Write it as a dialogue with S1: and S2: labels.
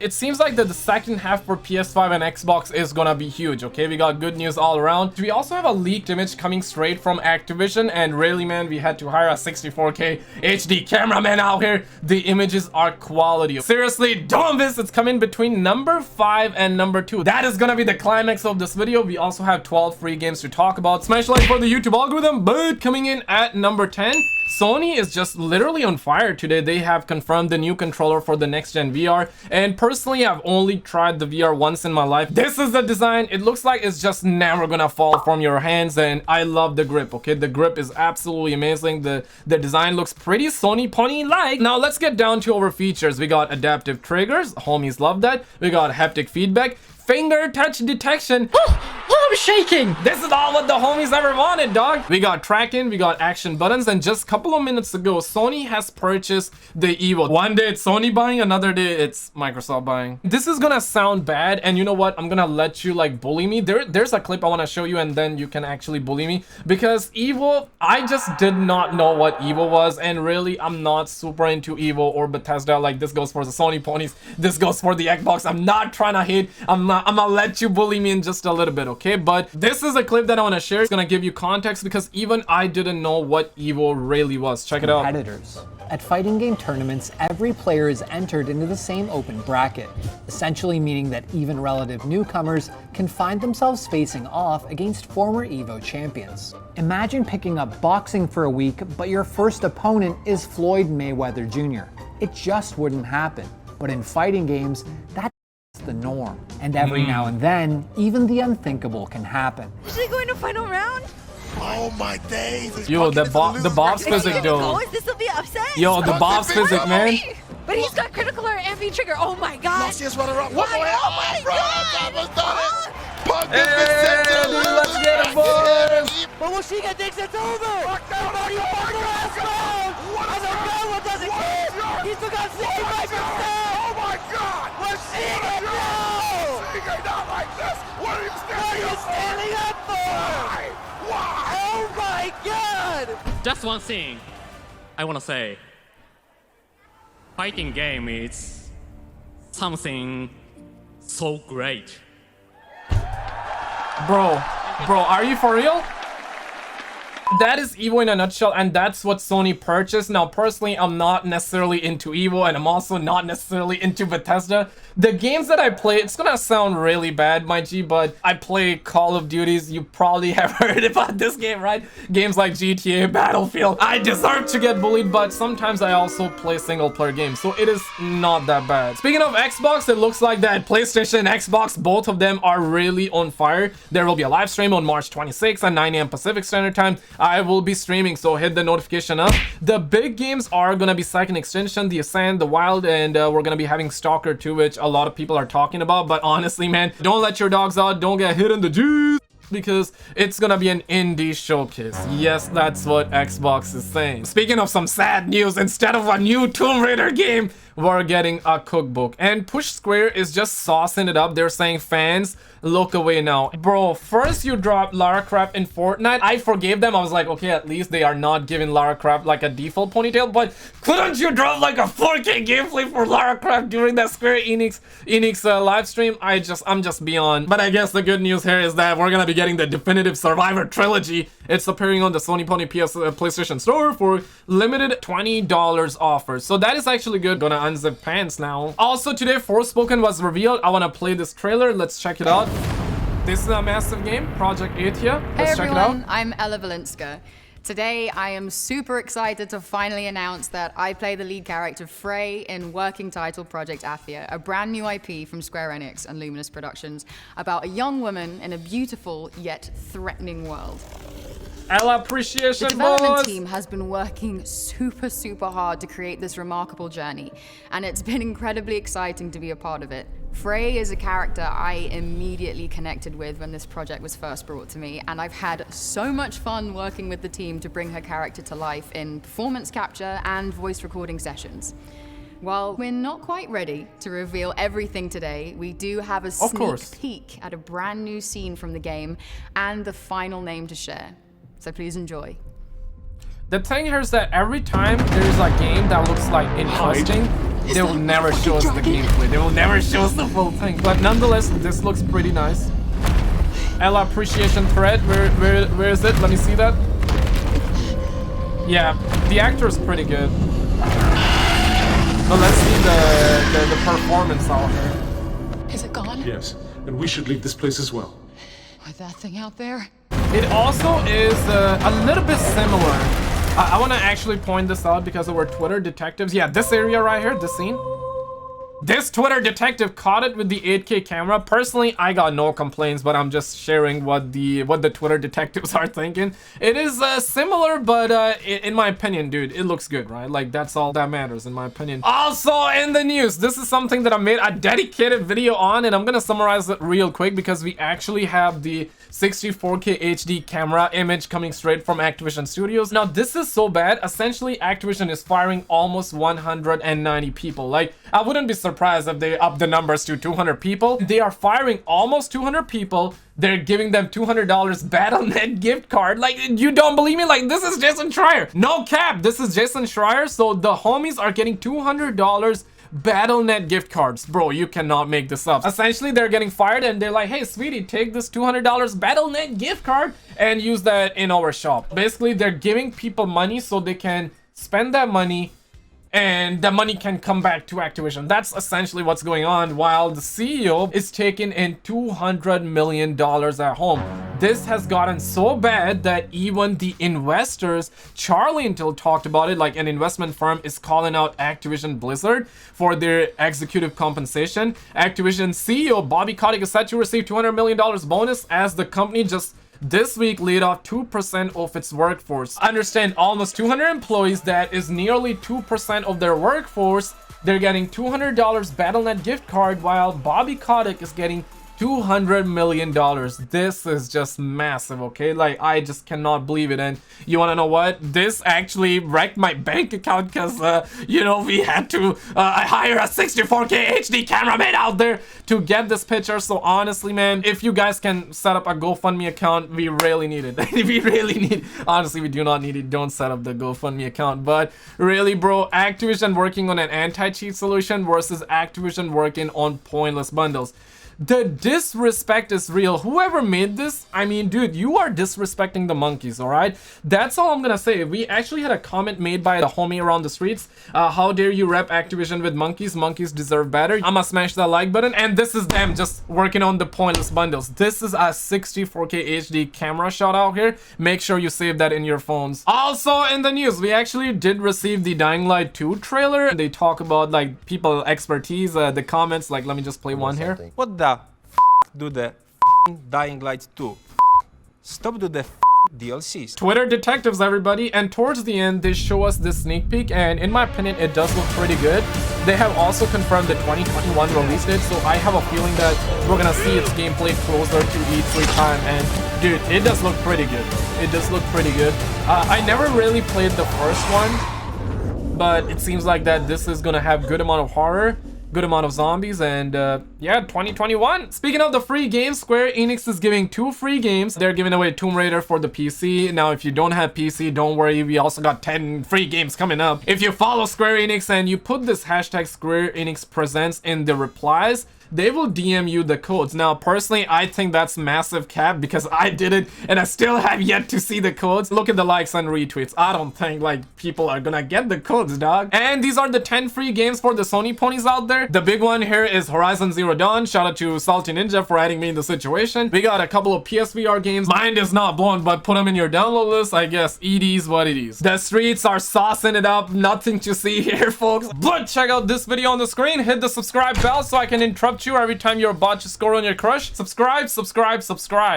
S1: it seems like that the second half for PS5 and Xbox is gonna be huge, okay? We got good news all around. We also have a leaked image coming straight from Activision, and really, man, we had to hire a 64K HD cameraman out here. The images are quality. Seriously, don't miss. It's coming between number 5 and number 2. That is gonna be the climax of this video. We also have 12 free games to talk about. Smash like for the YouTube algorithm. But coming in at number 10, Sony is just literally on fire today. They have confirmed the new controller for the next gen VR, and personally I've only tried the VR once in my life. This is the design. It looks like it's just never gonna fall from your hands, and I love the grip, okay? The grip is absolutely amazing. The design looks pretty Sony pony like. Now let's get down to our features. We got adaptive triggers, homies love that. We got haptic feedback, finger touch detection.
S2: Oh, I'm shaking.
S1: This is all what the homies ever wanted, dog. We got tracking, we got action buttons, and just a couple of minutes ago, Sony has purchased the Evo. One day it's Sony buying, another day it's Microsoft buying. This is gonna sound bad, and you know what? I'm gonna let you like bully me. There's a clip I want to show you, and then you can actually bully me, because Evo, I just did not know what Evo was, and really I'm not super into Evo or Bethesda. Like, this goes for the Sony ponies, this goes for the Xbox. I'm not trying to hate. I'm gonna let you bully me in just a little bit, okay? But this is a clip that I want to share. It's gonna give you context, because even I didn't know what Evo really was. Check it out.
S2: Competitors. At fighting game tournaments, every player is entered into the same open bracket, essentially meaning that even relative newcomers can find themselves facing off against former Evo champions. Imagine picking up boxing for a week, but your first opponent is Floyd Mayweather Jr. It just wouldn't happen. But in fighting games, that's the norm. And every now and then, even the unthinkable can happen.
S3: Is he going to final round?
S4: Oh my days!
S1: Yo, the Bob's physic, though.
S3: This will be upset.
S1: Yo, the Bob's physic, man.
S3: But he's got critical or amphi trigger. Oh my god.
S4: Lucius runner up.
S3: What? Oh my god.
S4: Punk
S1: Hey, dude, let's get it, boys.
S5: But Washiga thinks it's over!
S4: Fuck down,
S5: Mario Party last round! And the Bella doesn't care! He took out 65%!
S4: Oh my god!
S5: Washiga, no!
S4: Washiga, not like this! What are you
S5: What are you standing up for?
S4: Why?
S5: Oh my god!
S6: Just one thing I want to say. Fighting game is something so great.
S1: Bro, are you for real? That is Evo in a nutshell, and that's what Sony purchased. Now, personally, I'm not necessarily into Evo, and I'm also not necessarily into Bethesda. The games that I play, it's gonna sound really bad, my G, but I play Call of Duties. You probably have heard about this game, right? Games like GTA, Battlefield. I deserve to get bullied, but sometimes I also play single-player games, so it is not that bad. Speaking of Xbox, it looks like that PlayStation and Xbox, both of them are really on fire. There will be a live stream on March 26th at 9 AM Pacific Standard Time. I will be streaming, so hit the notification up. The big games are gonna be Second Extension, The Ascent, The Wild, and we're gonna be having Stalker 2, which a lot of people are talking about. But honestly, man, don't let your dogs out, don't get hit in the juice, because it's gonna be an indie showcase. Yes, that's what Xbox is saying. Speaking of some sad news, instead of a new Tomb Raider game, we're getting a cookbook, and Push Square is just saucing it up. They're saying, fans, look away now. Bro, first you dropped Lara Croft in Fortnite. I forgave them. I was like, okay, at least they are not giving Lara Croft like a default ponytail, but couldn't you drop like a 4K gameplay for Lara Croft during that Square Enix live stream? I'm just beyond. But I guess the good news here is that we're gonna be getting the definitive Survivor trilogy. It's appearing on the Sony Pony PlayStation Store for limited $20 offer. So that is actually good. Gonna unzip pants now. Also today, Forspoken was revealed. I want to play this trailer. Let's check it out. This is a massive game, Project Athia. Let's check it out.
S7: I'm Ella Valinska. Today, I am super excited to finally announce that I play the lead character Frey in working title Project Athia, a brand new IP from Square Enix and Luminous Productions about a young woman in a beautiful yet threatening world.
S1: Ella appreciation,
S7: The development
S1: boys.
S7: team has been working super hard to create this remarkable journey, and it's been incredibly exciting to be a part of it. Frey is a character I immediately connected with when this project was first brought to me, and I've had so much fun working with the team to bring her character to life in performance capture and voice recording sessions. While we're not quite ready to reveal everything today, we do have a sneak peek at a brand new scene from the game and the final name to share. So please enjoy.
S1: The thing here is that every time there's a game that looks like interesting, they will never show us the gameplay. They will never show us the full thing. But nonetheless, this looks pretty nice. Ella appreciation thread. Where is it? Let me see that. Yeah, the actor is pretty good. But let's see the performance out here.
S8: Is it gone?
S9: Yes, and we should leave this place as well.
S8: With that thing out there?
S1: It also is a little bit similar. I want to actually point this out because of our Twitter detectives. Yeah, this area right here, this scene. This Twitter detective caught it with the 8K camera. Personally, I got no complaints, but I'm just sharing what the Twitter detectives are thinking. It is similar, but in my opinion, dude, it looks good, right? Like, that's all that matters, in my opinion. Also, in the news, this is something that I made a dedicated video on, and I'm gonna summarize it real quick because we actually have the 64K HD camera image coming straight from Activision Studios. Now, this is so bad. Essentially, Activision is firing almost 190 people. Like, I wouldn't be surprised if they up the numbers to 200 people. They are firing almost 200 people. They're giving them $200 Battle.net gift card. Like, you don't believe me? Like, this is Jason Schreier. No cap, this is Jason Schreier. So the homies are getting $200 Battle.net gift cards. Bro, you cannot make this up. Essentially, they're getting fired and they're like, hey, sweetie, take this $200 Battle.net gift card and use that in our shop. Basically, they're giving people money so they can spend that money and the money can come back to Activision. That's essentially what's going on, while the CEO is taking in $200 million at home. This has gotten so bad that even the investors, Charlie until talked about it, like an investment firm is calling out Activision Blizzard for their executive compensation. Activision CEO Bobby Kotick is set to receive $200 million bonus as the company just this week laid off 2% of its workforce. Understand, almost 200 employees, that is nearly 2% of their workforce. They're getting $200 Battle.net gift card while Bobby Kotick is getting $200 million. This is just massive, okay? Like, I just cannot believe it. And you want to know what? This actually wrecked my bank account because, you know, we had to hire a 64K HD cameraman out there to get this picture. So honestly, man, if you guys can set up a GoFundMe account, we really need it. We really need, honestly, we do not need it. Don't set up the GoFundMe account. But really, bro, Activision working on an anti-cheat solution versus Activision working on pointless bundles. The disrespect is real. Whoever made this, I mean, dude, you are disrespecting the monkeys, all right? That's all I'm gonna say. We actually had a comment made by the homie around the streets. How dare you rep Activision with monkeys? Monkeys deserve better. I'ma smash that like button. And this is them just working on the pointless bundles. This is a 64K HD camera shot out here. Make sure you save that in your phones. Also in the news, we actually did receive the Dying Light 2 trailer. They talk about like people expertise, the comments. Like, let me just play one here.
S10: What the do the Dying Light 2? Stop do the DLCs.
S1: Twitter detectives, everybody. And towards the end, they show us this sneak peek, and in my opinion, it does look pretty good. They have also confirmed the 2021 release date, so I have a feeling that we're gonna see its gameplay closer to E3 time. And dude, it does look pretty good. It does look pretty good. I never really played the first one, but it seems like that this is gonna have good amount of horror, good amount of zombies, and yeah, 2021. Speaking of the free games, Square Enix is giving 2 free games. They're giving away Tomb Raider for the PC. Now, if you don't have PC, don't worry, we also got 10 free games coming up. If you follow Square Enix and you put this hashtag Square Enix Presents in the replies, they will DM you the codes. Now, personally, I think that's massive cap because I did it and I still have yet to see the codes. Look at the likes and retweets. I don't think like people are gonna get the codes, dog. And these are the 10 free games for the Sony ponies out there. The big one here is Horizon Zero Dawn. Shout out to Salty Ninja for adding me in the situation. We got a couple of PSVR games. Mine is not blown, but put them in your download list. I guess it is what it is. The streets are saucing it up. Nothing to see here, folks. But check out this video on the screen. Hit the subscribe bell so I can interrupt you every time you're about to score on your crush. Subscribe, subscribe, subscribe.